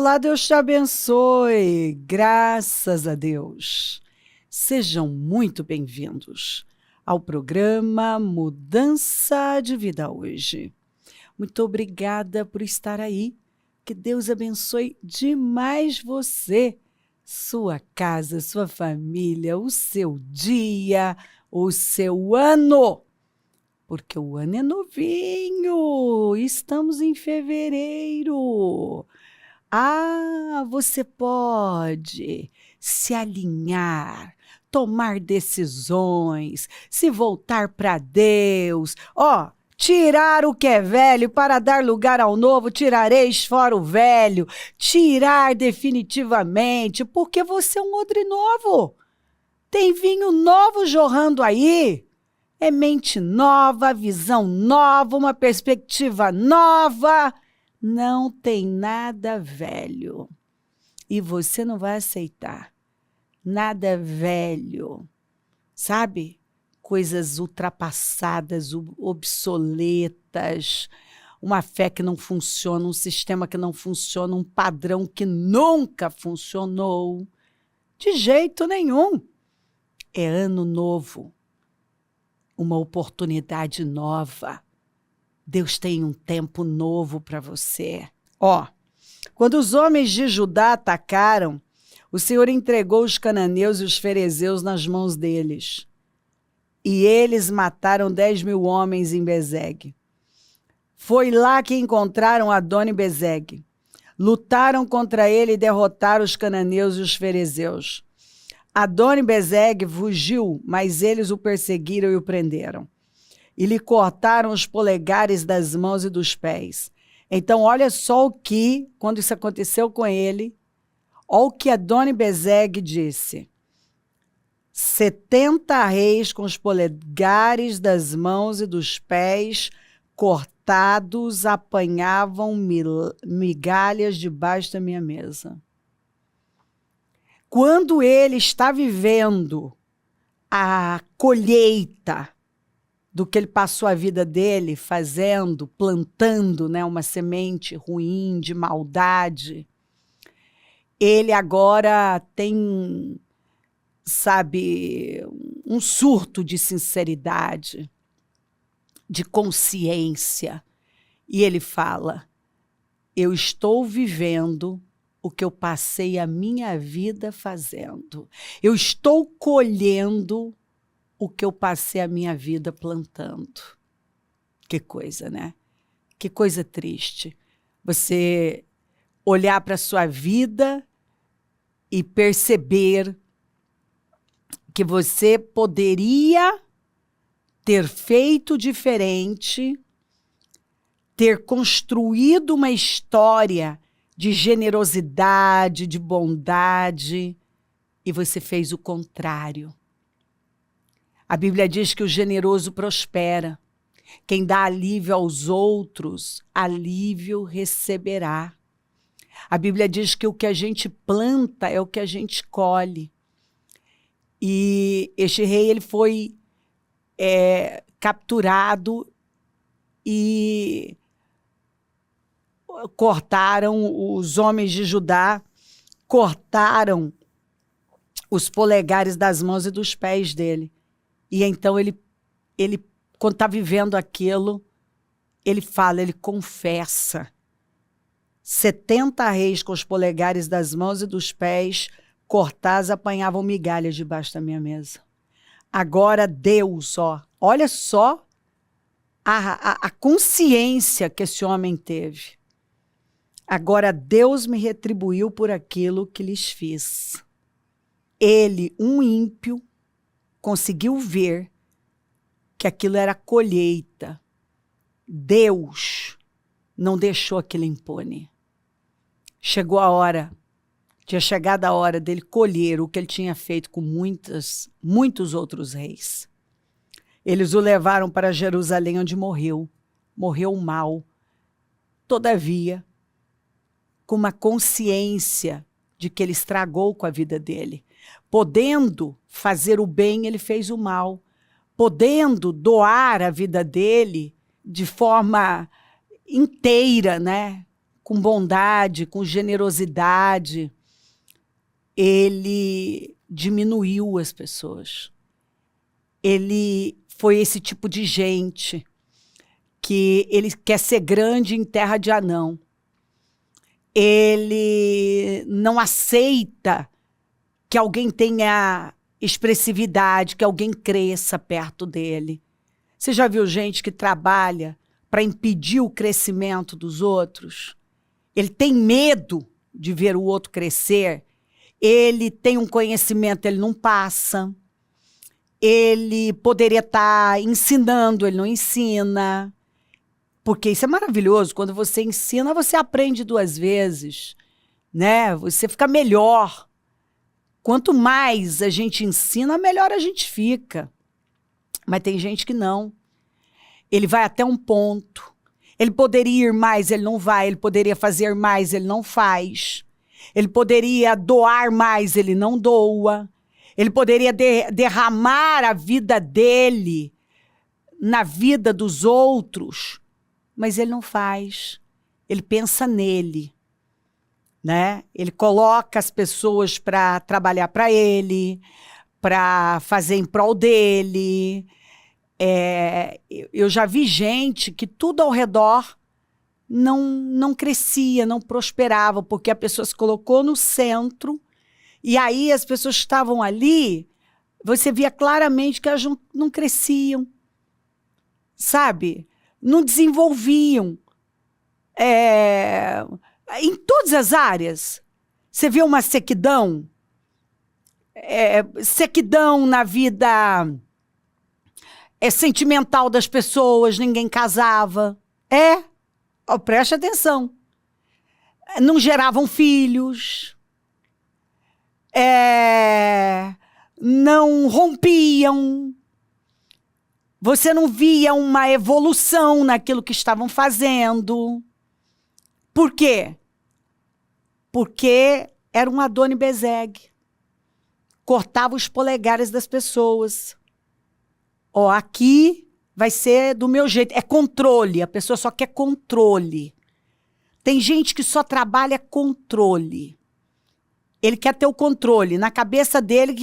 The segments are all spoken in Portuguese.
Olá, Deus te abençoe, graças a Deus. Sejam muito bem-vindos ao programa Mudança de Vida Hoje. Muito obrigada por estar aí. Que Deus abençoe demais você, sua casa, sua família, o seu dia, o seu ano. Porque o ano é novinho, estamos em fevereiro. Você pode se alinhar, tomar decisões, se voltar para Deus. Tirar o que é velho para dar lugar ao novo, tirareis fora o velho, tirar definitivamente, porque você é um odre novo. Tem vinho novo jorrando aí. É mente nova, visão nova, uma perspectiva nova. Não tem nada velho. E você não vai aceitar nada velho. Sabe? Coisas ultrapassadas, obsoletas, uma fé que não funciona, um sistema que não funciona, um padrão que nunca funcionou. De jeito nenhum. É ano novo. Uma oportunidade nova. Deus tem um tempo novo para você. Quando os homens de Judá atacaram, o Senhor entregou os cananeus e os ferezeus nas mãos deles. E eles mataram 10.000 homens em Bezeg. Foi lá que encontraram Adoni-Bezeg. Lutaram contra ele e derrotaram os cananeus e os ferezeus. Adoni-Bezeg fugiu, mas eles o perseguiram e o prenderam. E lhe cortaram os polegares das mãos e dos pés. Então, olha só quando isso aconteceu com ele, olha o que Adoni-Bezeg disse. 70 reis com os polegares das mãos e dos pés cortados apanhavam migalhas debaixo da minha mesa. Quando ele está vivendo a colheita do que ele passou a vida dele fazendo, plantando, né, uma semente ruim de maldade, ele agora tem, sabe, um surto de sinceridade, de consciência. E ele fala, eu estou vivendo o que eu passei a minha vida fazendo. Eu estou colhendo o que eu passei a minha vida plantando. Que coisa, né? Que coisa triste. Você olhar para a sua vida e perceber que você poderia ter feito diferente, ter construído uma história de generosidade, de bondade, e você fez o contrário. A Bíblia diz que o generoso prospera. Quem dá alívio aos outros, alívio receberá. A Bíblia diz que o que a gente planta é o que a gente colhe. E este rei ele foi capturado e cortaram, os homens de Judá cortaram os polegares das mãos e dos pés dele. E então ele quando está vivendo aquilo, ele fala, ele confessa. 70 reis com os polegares das mãos e dos pés cortados apanhavam migalhas debaixo da minha mesa. Agora Deus, olha só a consciência que esse homem teve. Agora Deus me retribuiu por aquilo que lhes fiz. Ele, um ímpio, conseguiu ver que aquilo era colheita. Deus não deixou aquilo impune. Chegou a hora, tinha chegado a hora dele colher o que ele tinha feito com muitos outros reis. Eles o levaram para Jerusalém, onde morreu mal. Todavia, com uma consciência de que ele estragou com a vida dele. Podendo fazer o bem, ele fez o mal. Podendo doar a vida dele de forma inteira, né? com bondade, com generosidade, ele diminuiu as pessoas. Ele foi esse tipo de gente que ele quer ser grande em terra de anão. Ele não aceita que alguém tenha expressividade, que alguém cresça perto dele. Você já viu gente que trabalha para impedir o crescimento dos outros? Ele tem medo de ver o outro crescer. Ele tem um conhecimento, ele não passa. Ele poderia estar ensinando, ele não ensina. Porque isso é maravilhoso. Quando você ensina, você aprende 2 vezes, né? Você fica melhor. Quanto mais a gente ensina, melhor a gente fica. Mas tem gente que não. Ele vai até um ponto. Ele poderia ir mais, ele não vai. Ele poderia fazer mais, ele não faz. Ele poderia doar mais, ele não doa. Ele poderia derramar a vida dele na vida dos outros, mas ele não faz. Ele pensa nele, né? Ele coloca as pessoas para trabalhar para ele, para fazer em prol dele. Eu já vi gente que tudo ao redor não crescia, não prosperava, porque a pessoa se colocou no centro, e aí as pessoas que estavam ali, você via claramente que elas não cresciam, sabe? Não desenvolviam. Em todas as áreas. Você vê uma sequidão, sequidão na vida sentimental das pessoas, ninguém casava. Preste atenção. Não geravam filhos. Não rompiam. Você não via uma evolução naquilo que estavam fazendo. Por quê? Porque era um Adoni-Bezeg. Cortava os polegares das pessoas. Aqui vai ser do meu jeito. É controle. A pessoa só quer controle. Tem gente que só trabalha controle. Ele quer ter o controle. Na cabeça dele,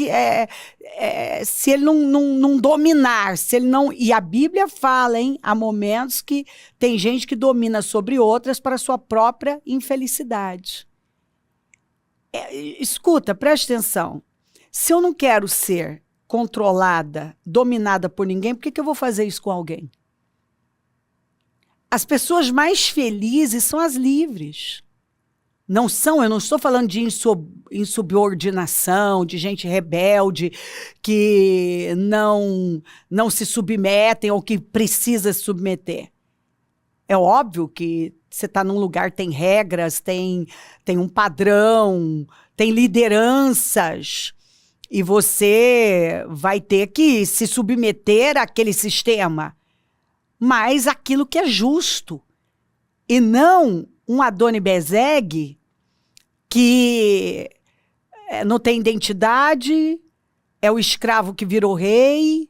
se ele não dominar, se ele não... E a Bíblia fala, hein? Há momentos que tem gente que domina sobre outras para sua própria infelicidade. Escuta, preste atenção. Se eu não quero ser controlada, dominada por ninguém, por que eu vou fazer isso com alguém? As pessoas mais felizes são as livres. Não são, eu não estou falando de insubordinação, de gente rebelde, que não se submetem ou que precisa se submeter. É óbvio que você está num lugar, tem regras, tem um padrão, tem lideranças, e você vai ter que se submeter àquele sistema, mas aquilo que é justo, e não um Adoni-Bezeg que não tem identidade, é o escravo que virou rei,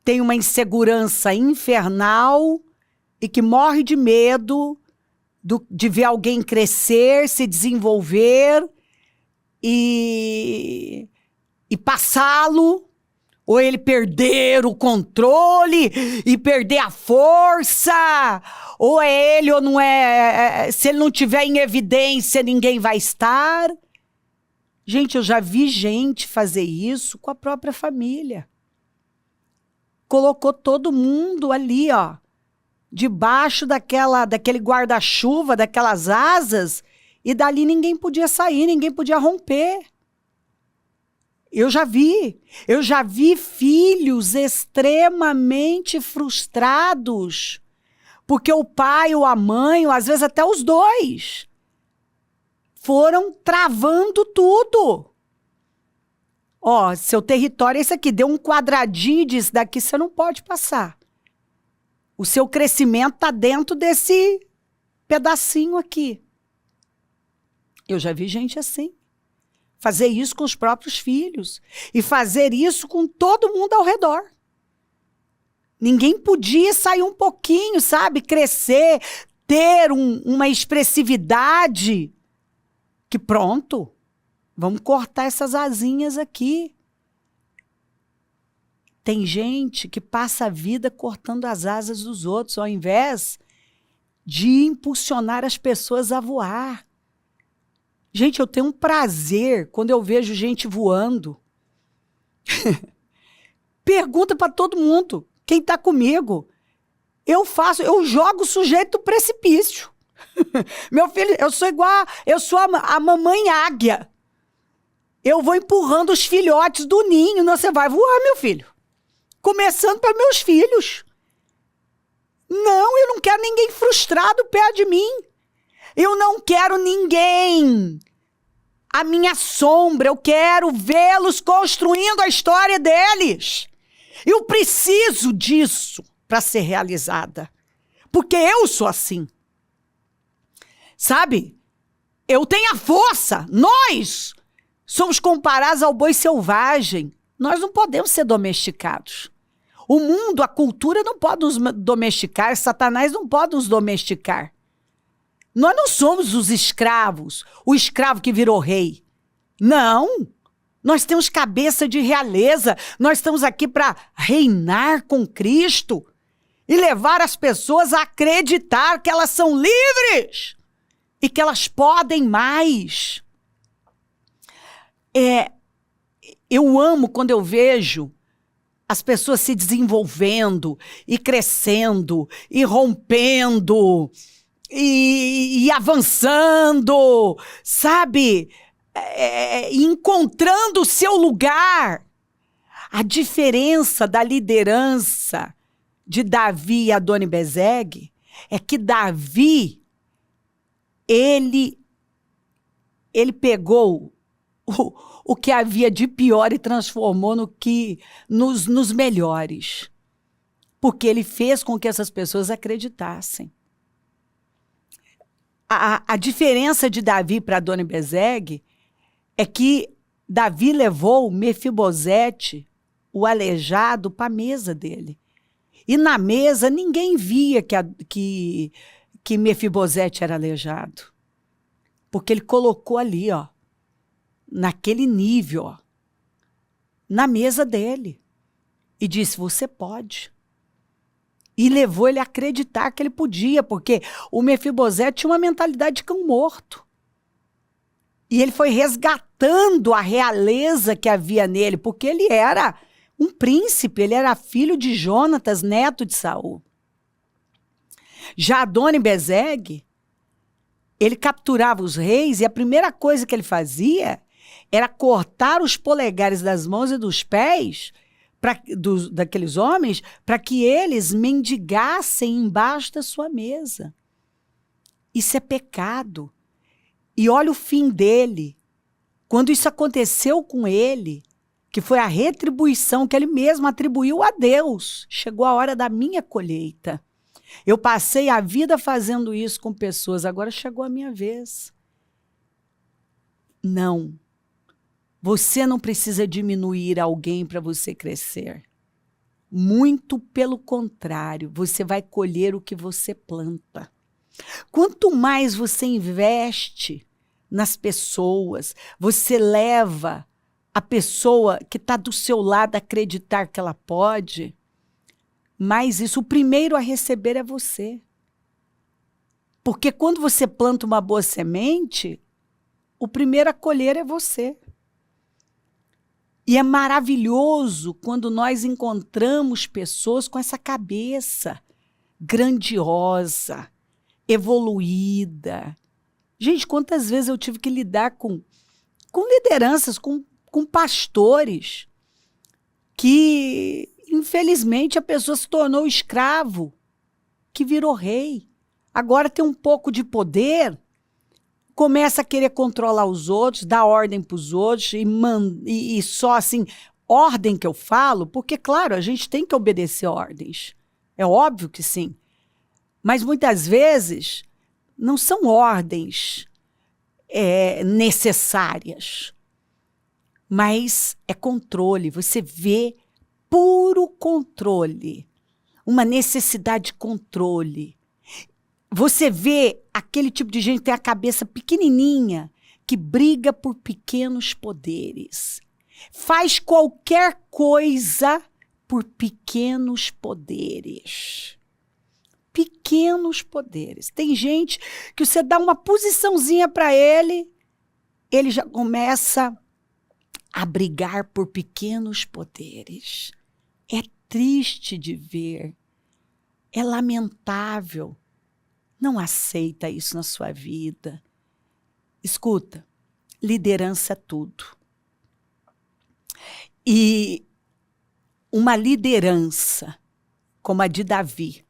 tem uma insegurança infernal e que morre de medo de ver alguém crescer, se desenvolver e passá-lo, ou ele perder o controle e perder a força, ou é ele ou não é, se ele não tiver em evidência, ninguém vai estar. Gente, eu já vi gente fazer isso com a própria família. Colocou todo mundo ali, debaixo daquele guarda-chuva, daquelas asas, e dali ninguém podia sair, ninguém podia romper. Eu já vi filhos extremamente frustrados, porque o pai ou a mãe, ou às vezes até os dois, foram travando tudo. Seu território é esse aqui, deu um quadradinho e disse, daqui você não pode passar. O seu crescimento está dentro desse pedacinho aqui. Eu já vi gente assim. Fazer isso com os próprios filhos. E fazer isso com todo mundo ao redor. Ninguém podia sair um pouquinho, sabe? Crescer, ter uma expressividade que pronto, vamos cortar essas asinhas aqui. Tem gente que passa a vida cortando as asas dos outros, ao invés de impulsionar as pessoas a voar. Gente, eu tenho um prazer quando eu vejo gente voando. Pergunta para todo mundo, quem está comigo. Eu jogo o sujeito do precipício. Meu filho, eu sou a mamãe águia. Eu vou empurrando os filhotes do ninho. Não, você vai voar, meu filho. Começando para meus filhos. Não, eu não quero ninguém frustrado perto de mim. Eu não quero ninguém à minha sombra. Eu quero vê-los construindo a história deles. Eu preciso disso para ser realizada. Porque eu sou assim. Sabe? Eu tenho a força. Nós somos comparados ao boi selvagem. Nós não podemos ser domesticados. O mundo, a cultura não pode nos domesticar. Satanás não pode nos domesticar. Nós não somos os escravos. O escravo que virou rei. Não. Nós temos cabeça de realeza. Nós estamos aqui para reinar com Cristo e levar as pessoas a acreditar que elas são livres e que elas podem mais. Eu amo quando eu vejo as pessoas se desenvolvendo e crescendo e rompendo e avançando, sabe? Encontrando o seu lugar. A diferença da liderança de Davi e Adoni-Bezeg é que Davi, ele pegou o que havia de pior e transformou nos melhores. Porque ele fez com que essas pessoas acreditassem. A diferença de Davi para Adoni-Bezeg é que Davi levou Mefibosete, o aleijado, para a mesa dele. E na mesa ninguém via que Mefibosete era aleijado. Porque ele colocou ali, ó, naquele nível, ó, na mesa dele. E disse, você pode. E levou ele a acreditar que ele podia, porque o Mefibosete tinha uma mentalidade de cão morto. E ele foi resgatando a realeza que havia nele, porque ele era um príncipe, ele era filho de Jonatas, neto de Saul. Já Adoni-Bezeg, ele capturava os reis e a primeira coisa que ele fazia era cortar os polegares das mãos e dos pés daqueles homens para que eles mendigassem embaixo da sua mesa. Isso é pecado. E olha o fim dele. Quando isso aconteceu com ele, que foi a retribuição que ele mesmo atribuiu a Deus. Chegou a hora da minha colheita. Eu passei a vida fazendo isso com pessoas, agora chegou a minha vez. Não. Você não precisa diminuir alguém para você crescer. Muito pelo contrário, você vai colher o que você planta. Quanto mais você investe nas pessoas, você leva a pessoa que está do seu lado a acreditar que ela pode, mais isso, o primeiro a receber é você. Porque quando você planta uma boa semente, o primeiro a colher é você. E é maravilhoso quando nós encontramos pessoas com essa cabeça grandiosa, evoluída. Gente, quantas vezes eu tive que lidar com lideranças, com pastores, que, infelizmente, a pessoa se tornou escravo, que virou rei. Agora tem um pouco de poder, começa a querer controlar os outros, dar ordem para os outros, e só assim, ordem que eu falo, porque, claro, a gente tem que obedecer ordens. É óbvio que sim. Mas, muitas vezes, não são ordens necessárias. Mas é controle. Você vê puro controle. Uma necessidade de controle. Você vê aquele tipo de gente que tem a cabeça pequenininha, que briga por pequenos poderes. Faz qualquer coisa por pequenos poderes. Pequenos poderes. Tem gente que você dá uma posiçãozinha para ele, ele já começa a brigar por pequenos poderes. É triste de ver. É lamentável. Não aceita isso na sua vida. Escuta, liderança é tudo. E uma liderança como a de Davi,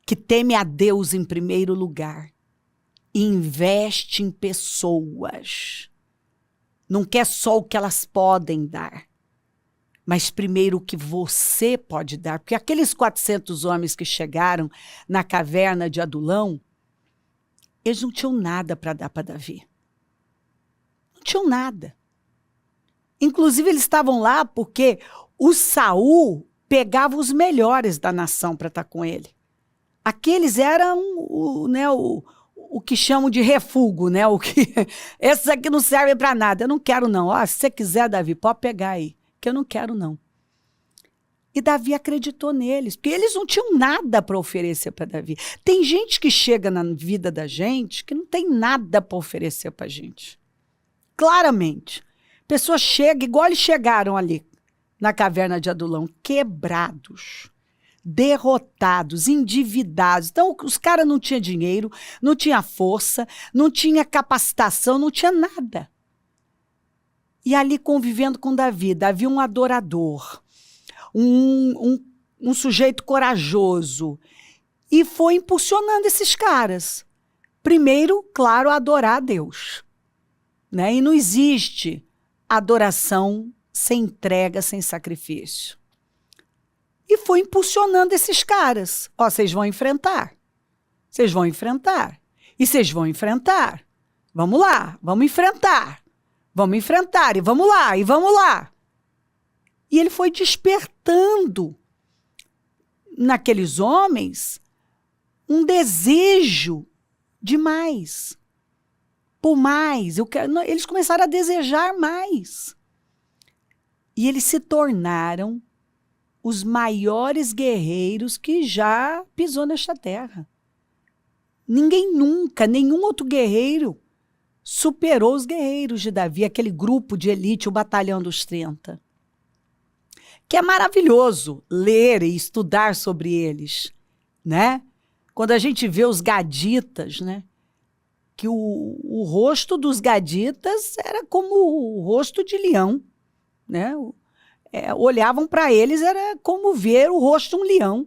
que teme a Deus em primeiro lugar, e investe em pessoas, não quer só o que elas podem dar, mas primeiro o que você pode dar. Porque aqueles 400 homens que chegaram na caverna de Adulão, eles não tinham nada para dar para Davi. Não tinham nada. Inclusive, eles estavam lá porque o Saul pegava os melhores da nação para estar com ele. Aqueles eram o que chamam de refúgio, né? Esses aqui não servem para nada. Eu não quero, não. Se você quiser, Davi, pode pegar aí, que eu não quero, não. E Davi acreditou neles, porque eles não tinham nada para oferecer para Davi. Tem gente que chega na vida da gente que não tem nada para oferecer para a gente. Claramente. Pessoas chegam, igual eles chegaram ali na caverna de Adulão, quebrados, derrotados, endividados. Então, os caras não tinham dinheiro, não tinha força, não tinha capacitação, não tinha nada. E ali convivendo com Davi, Davi um adorador, um sujeito corajoso, e foi impulsionando esses caras. Primeiro, claro, a adorar a Deus, né? E não existe adoração sem entrega, sem sacrifício. E foi impulsionando esses caras. Vocês vão enfrentar. Vocês vão enfrentar. E vocês vão enfrentar. Vamos lá, vamos enfrentar. Vamos enfrentar, e vamos lá, e vamos lá. E ele foi despertando naqueles homens um desejo de mais. Por mais. Eles começaram a desejar mais. E eles se tornaram os maiores guerreiros que já pisou nesta terra. Ninguém nunca, nenhum outro guerreiro superou os guerreiros de Davi, aquele grupo de elite, o Batalhão dos 30. Que é maravilhoso ler e estudar sobre eles, né? Quando a gente vê os gaditas, né? Que o rosto dos gaditas era como o rosto de leão, né? Olhavam para eles, era como ver o rosto de um leão.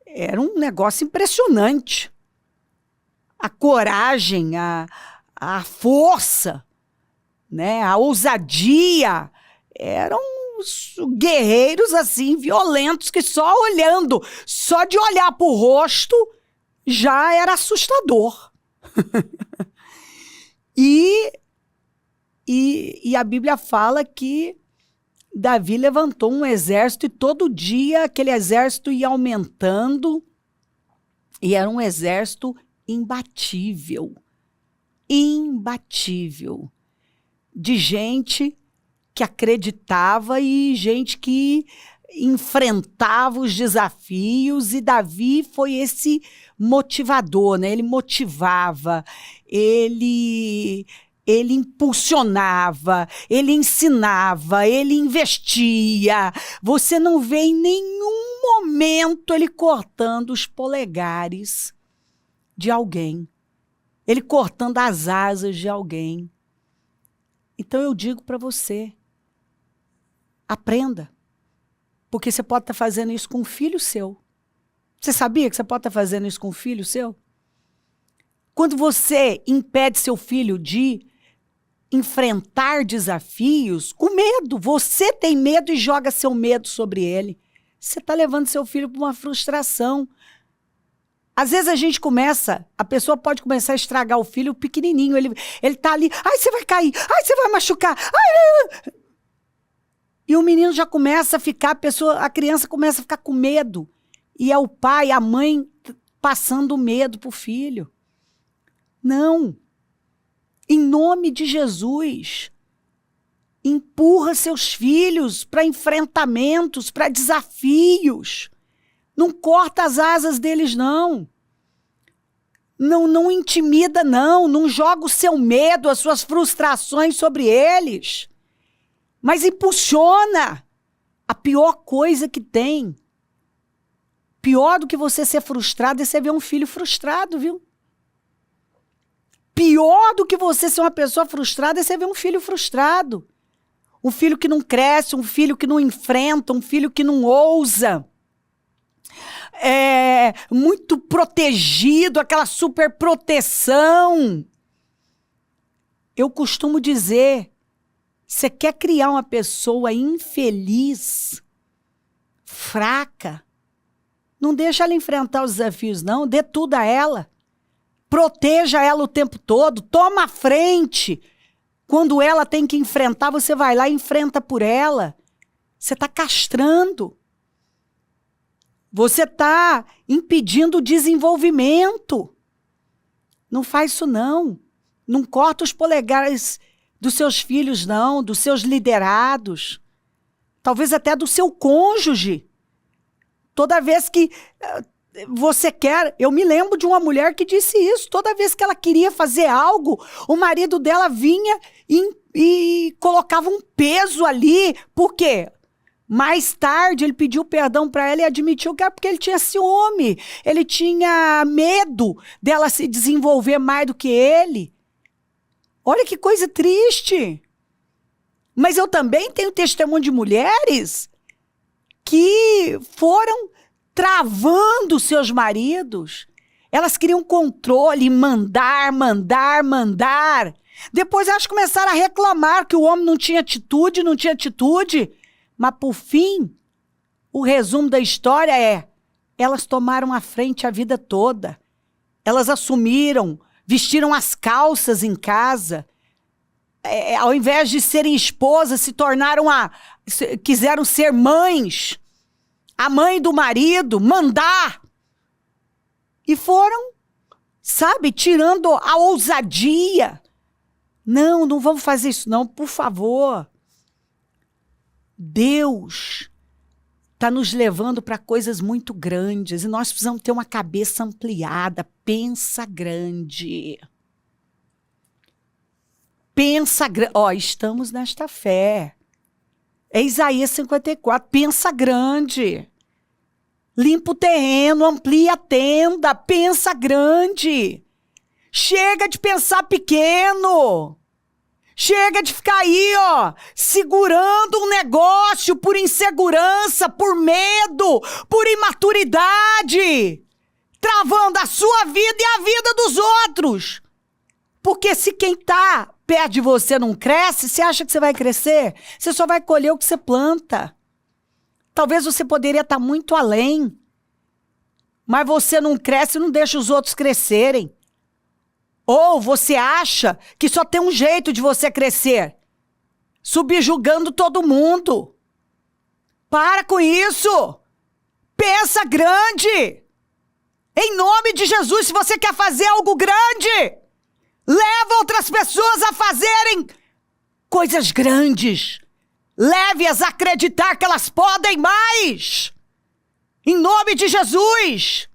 Era um negócio impressionante. A coragem, a força, né? A ousadia. Eram os guerreiros assim, violentos, que só olhando, só de olhar para o rosto, já era assustador. E a Bíblia fala que Davi levantou um exército e todo dia aquele exército ia aumentando e era um exército imbatível. Imbatível. De gente que acreditava e gente que enfrentava os desafios, e Davi foi esse motivador, né? Ele motivava, ele impulsionava, ele ensinava, ele investia. Você não vê em nenhum momento ele cortando os polegares de alguém, ele cortando as asas de alguém. Então eu digo para você, aprenda. Porque você pode estar fazendo isso com um filho seu. Você sabia que você pode estar fazendo isso com um filho seu? Quando você impede seu filho de enfrentar desafios, com medo, você tem medo e joga seu medo sobre ele. Você está levando seu filho para uma frustração. Às vezes a pessoa pode começar a estragar o filho pequenininho, ele está ali, ai, você vai cair, ai, você vai machucar, ai. E o menino já começa a ficar, a criança começa a ficar com medo. E é o pai, a mãe passando medo para o filho. Não. Em nome de Jesus, empurra seus filhos para enfrentamentos, para desafios. Não corta as asas deles, não. Não intimida, não. Não joga o seu medo, as suas frustrações sobre eles. Mas impulsiona. A pior coisa que tem, pior do que você ser frustrado, é você ver um filho frustrado, viu? Pior do que você ser uma pessoa frustrada é você ver um filho frustrado. Um filho que não cresce, um filho que não enfrenta, um filho que não ousa. Muito protegido, aquela super proteção. Eu costumo dizer, você quer criar uma pessoa infeliz, fraca, não deixa ela enfrentar os desafios, não. Dê tudo a ela. Proteja ela o tempo todo. Toma a frente. Quando ela tem que enfrentar, você vai lá e enfrenta por ela. Você está castrando. Você está impedindo o desenvolvimento. Não faz isso, não. Não corta os polegares dos seus filhos, não. Dos seus liderados. Talvez até do seu cônjuge. Toda vez que você quer... Eu me lembro de uma mulher que disse isso. Toda vez que ela queria fazer algo, o marido dela vinha e colocava um peso ali. Por quê? Mais tarde, ele pediu perdão para ela e admitiu que era porque ele tinha ciúme. Ele tinha medo dela se desenvolver mais do que ele. Olha que coisa triste. Mas eu também tenho testemunho de mulheres que foram travando seus maridos. Elas queriam controle, mandar. Depois elas começaram a reclamar que o homem não tinha atitude. Mas, por fim, o resumo da história é: elas tomaram a frente a vida toda. Elas assumiram, vestiram as calças em casa. Ao invés de serem esposas, quiseram ser mães. A mãe do marido, mandar. E foram, sabe, tirando a ousadia. Não vamos fazer isso não, por favor. Deus está nos levando para coisas muito grandes e nós precisamos ter uma cabeça ampliada. Pensa grande. Pensa grande. Estamos nesta fé. É Isaías 54. Pensa grande. Limpa o terreno, amplia a tenda. Pensa grande. Chega de pensar pequeno. Chega de ficar aí, segurando um negócio por insegurança, por medo, por imaturidade. Travando a sua vida e a vida dos outros. Porque se quem está perto de você não cresce, você acha que você vai crescer? Você só vai colher o que você planta. Talvez você poderia estar muito além. Mas você não cresce e não deixa os outros crescerem. Ou você acha que só tem um jeito de você crescer? Subjugando todo mundo. Para com isso. Pensa grande. Em nome de Jesus, se você quer fazer algo grande, leva outras pessoas a fazerem coisas grandes. Leve-as a acreditar que elas podem mais. Em nome de Jesus.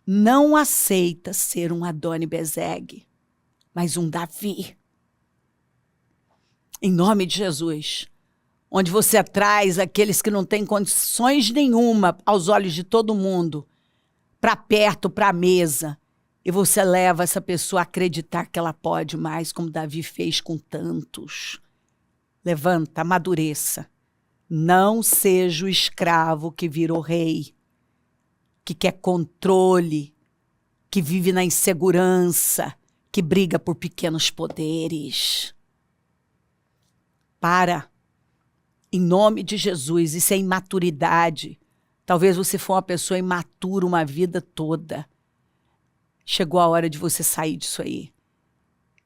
Não aceita ser um Adoni-Bezeg, mas um Davi. Em nome de Jesus. Onde você traz aqueles que não têm condições nenhuma aos olhos de todo mundo para perto, para a mesa. E você leva essa pessoa a acreditar que ela pode mais, como Davi fez com tantos. Levanta, amadureça. Não seja o escravo que virou rei, que quer controle, que vive na insegurança, que briga por pequenos poderes. Para. Em nome de Jesus, isso é imaturidade. Talvez você for uma pessoa imatura uma vida toda. Chegou a hora de você sair disso aí.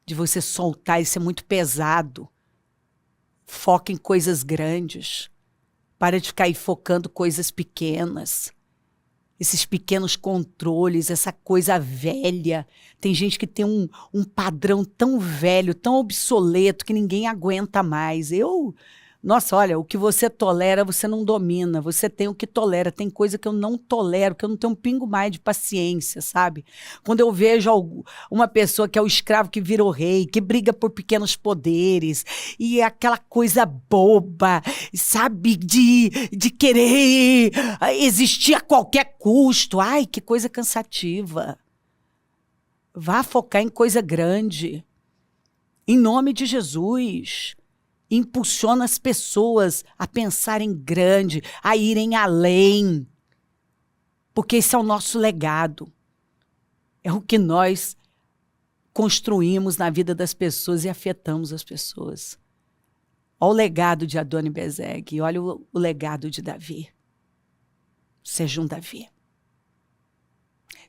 De você soltar, isso é muito pesado. Foca em coisas grandes. Para de ficar aí focando coisas pequenas. esses pequenos controles, essa coisa velha. Tem gente que tem um padrão tão velho, tão obsoleto, que ninguém aguenta mais. Nossa, olha, o que você tolera, você não domina. Você tem o que tolera. Tem coisa que eu não tolero, que eu não tenho um pingo mais de paciência, sabe? Quando eu vejo uma pessoa que é o escravo que virou rei, que briga por pequenos poderes, e aquela coisa boba, sabe? De querer existir a qualquer custo. Ai, que coisa cansativa. Vá focar em coisa grande. Em nome de Jesus. Impulsiona as pessoas a pensarem grande, a irem além. Porque esse é o nosso legado. É o que nós construímos na vida das pessoas e afetamos as pessoas. Olha o legado de Adoni-Bezek, olha o legado de Davi. Seja um Davi.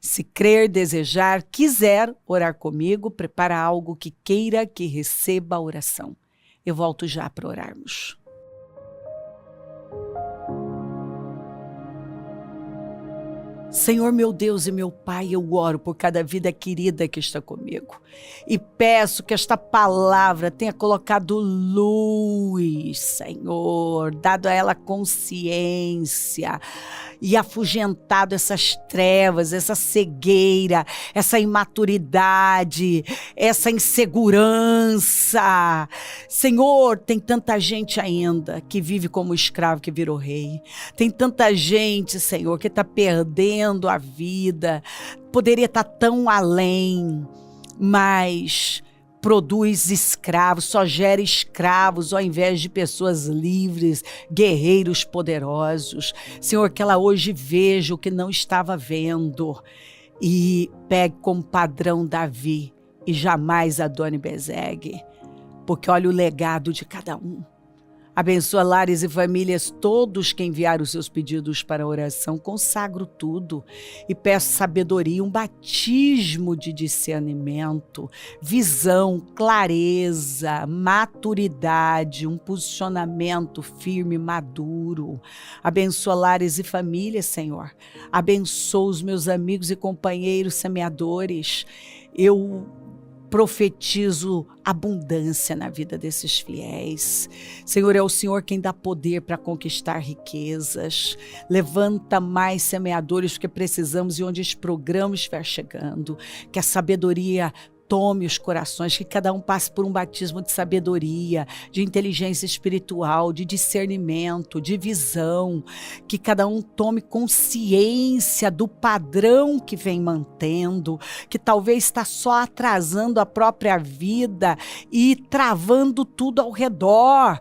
Se crer, desejar, quiser orar comigo, prepara algo que queira que receba a oração. Eu volto já para orarmos. Senhor, meu Deus e meu Pai, eu oro por cada vida querida que está comigo. E peço que esta palavra tenha colocado luz, Senhor, dado a ela consciência e afugentado essas trevas, essa cegueira, essa imaturidade, essa insegurança. Senhor, tem tanta gente ainda que vive como escravo que virou rei. Tem tanta gente, Senhor, que está perdendo a vida. Poderia estar tão além, mas produz escravos, só gera escravos ao invés de pessoas livres, guerreiros poderosos. Senhor, que ela hoje veja o que não estava vendo e pegue como padrão Davi e jamais Adoni-Bezek, porque olha o legado de cada um. Abençoa lares e famílias, todos que enviaram os seus pedidos para a oração. Consagro tudo e peço sabedoria, um batismo de discernimento, visão, clareza, maturidade, um posicionamento firme, maduro. Abençoa lares e famílias, Senhor. Abençoa os meus amigos e companheiros semeadores. Eu profetizo abundância na vida desses fiéis. Senhor, é o Senhor quem dá poder para conquistar riquezas. Levanta mais semeadores, porque precisamos, e onde esse programa estiver chegando, que a sabedoria tome os corações, que cada um passe por um batismo de sabedoria, de inteligência espiritual, de discernimento, de visão, que cada um tome consciência do padrão que vem mantendo, que talvez está só atrasando a própria vida e travando tudo ao redor.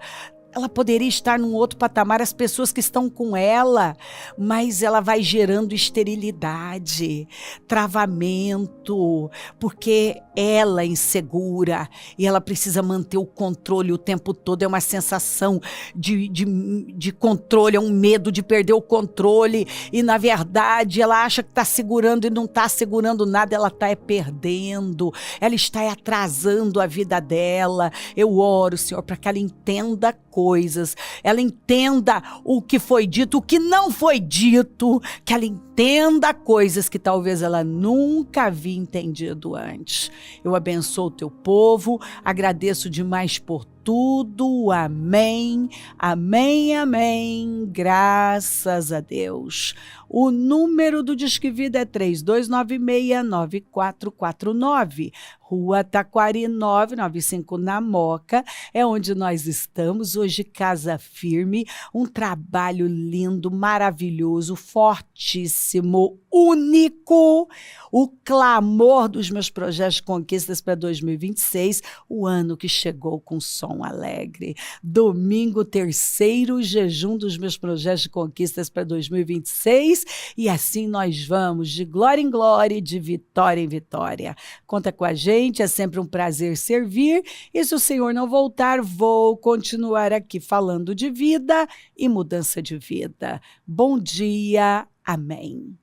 Ela poderia estar num outro patamar, as pessoas que estão com ela, mas ela vai gerando esterilidade, travamento, porque ela é insegura e ela precisa manter o controle o tempo todo. É uma sensação de controle, é um medo de perder o controle e, na verdade, ela acha que está segurando e não está segurando nada, ela está perdendo, ela está atrasando a vida dela. Eu oro, Senhor, para que ela entenda coisas, ela entenda o que foi dito, o que não foi dito, que ela entenda coisas que talvez ela nunca havia entendido antes. Eu abençoo o teu povo, agradeço demais por tudo, amém, amém, amém, graças a Deus. O número do Disque Vida é 3296-9449, Rua Taquari 995, na Moca, é onde nós estamos hoje, casa firme, um trabalho lindo, maravilhoso, fortíssimo, único, o clamor dos meus projetos de conquistas para 2026, o ano que chegou com som alegre. Domingo, terceiro jejum dos meus projetos de conquistas para 2026, e assim nós vamos de glória em glória, de vitória em vitória. Conta com a gente, é sempre um prazer servir, e se o Senhor não voltar, vou continuar aqui falando de vida e mudança de vida. Bom dia, amém.